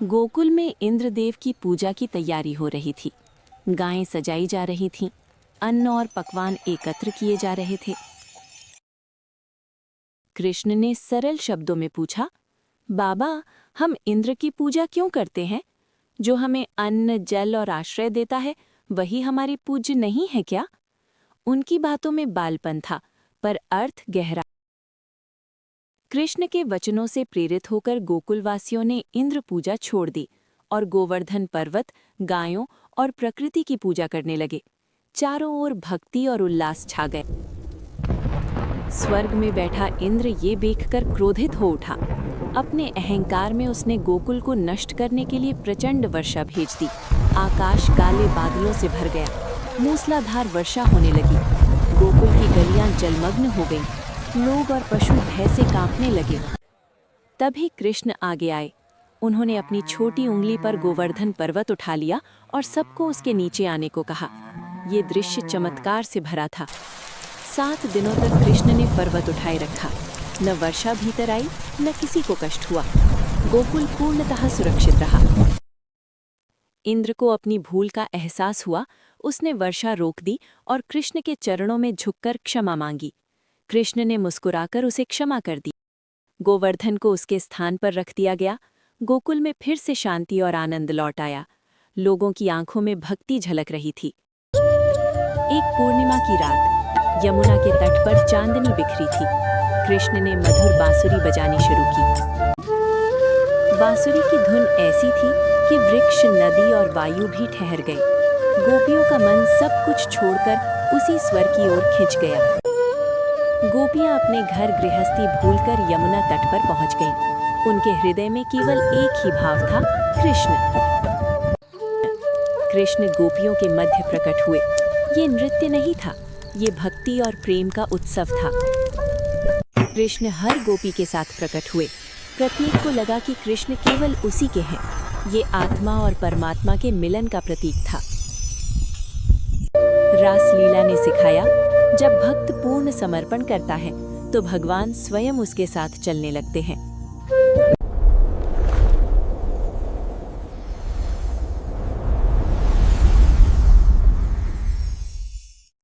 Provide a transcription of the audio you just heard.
गोकुल में इंद्रदेव की पूजा की तैयारी हो रही थी। गायें सजाई जा रही थीं, अन्न और पकवान एकत्र किए जा रहे थे। कृष्ण ने सरल शब्दों में पूछा, बाबा, हम इंद्र की पूजा क्यों करते हैं? जो हमें अन्न, जल और आश्रय देता है, वही हमारी पूज्य नहीं है क्या? उनकी बातों में बालपन था, पर अर्थ गहरा। कृष्ण के वचनों से प्रेरित होकर गोकुलवासियों ने इंद्र पूजा छोड़ दी और गोवर्धन पर्वत, गायों और प्रकृति की पूजा करने लगे। चारों ओर भक्ति और उल्लास छा गए। स्वर्ग में बैठा इंद्र ये देखकर क्रोधित हो उठा। अपने अहंकार में उसने गोकुल को नष्ट करने के लिए प्रचंड वर्षा भेज दी। आकाश काले बादलों से भर गया। मूसलाधार वर्षा होने लगी। गोकुल की गलियां जलमग्न हो गईं। लोग और पशु भय से कांपने लगे। तभी कृष्ण आगे आए। उन्होंने अपनी छोटी उंगली पर गोवर्धन पर्वत उठा लिया और सबको उसके नीचे आने को कहा। ये दृश्य चमत्कार से भरा था। 7 दिनों तक कृष्ण ने पर्वत उठाए रखा। न वर्षा भीतर आई, न किसी को कष्ट हुआ। गोकुल पूर्णतः सुरक्षित रहा। इंद्र को अपनी भूल का एहसास हुआ। उसने वर्षा रोक दी और कृष्ण के चरणों में झुककर क्षमा मांगी। कृष्ण ने मुस्कुराकर उसे क्षमा कर दी। गोवर्धन को उसके स्थान पर रख दिया गया। गोकुल में फिर से शांति और आनंद लौट आया। लोगों की आंखों में भक्ति झलक रही थी। एक पूर्णिमा की रात, यमुना के तट पर चांदनी बिखरी थी। कृष्ण ने मधुर बांसुरी बजानी शुरू की। बांसुरी की धुन ऐसी थी कि वृक्ष, नदी और वायु भी ठहर गए। गोपियों का मन सब कुछ छोड़कर उसी स्वर की ओर खिंच गया। गोपियां अपने घर गृहस्थी भूलकर यमुना तट पर पहुंच गईं। उनके हृदय में केवल एक ही भाव था, कृष्ण। कृष्ण गोपियों के मध्य प्रकट हुए। ये नृत्य नहीं था, ये भक्ति और प्रेम का उत्सव था। कृष्ण हर गोपी के साथ प्रकट हुए। प्रत्येक को लगा कि कृष्ण केवल उसी के हैं। ये आत्मा और परमात्मा के मिलन का प्रतीक था। रासलीला ने सिखाया, जब भक्त पूर्ण समर्पण करता है तो भगवान स्वयं उसके साथ चलने लगते हैं।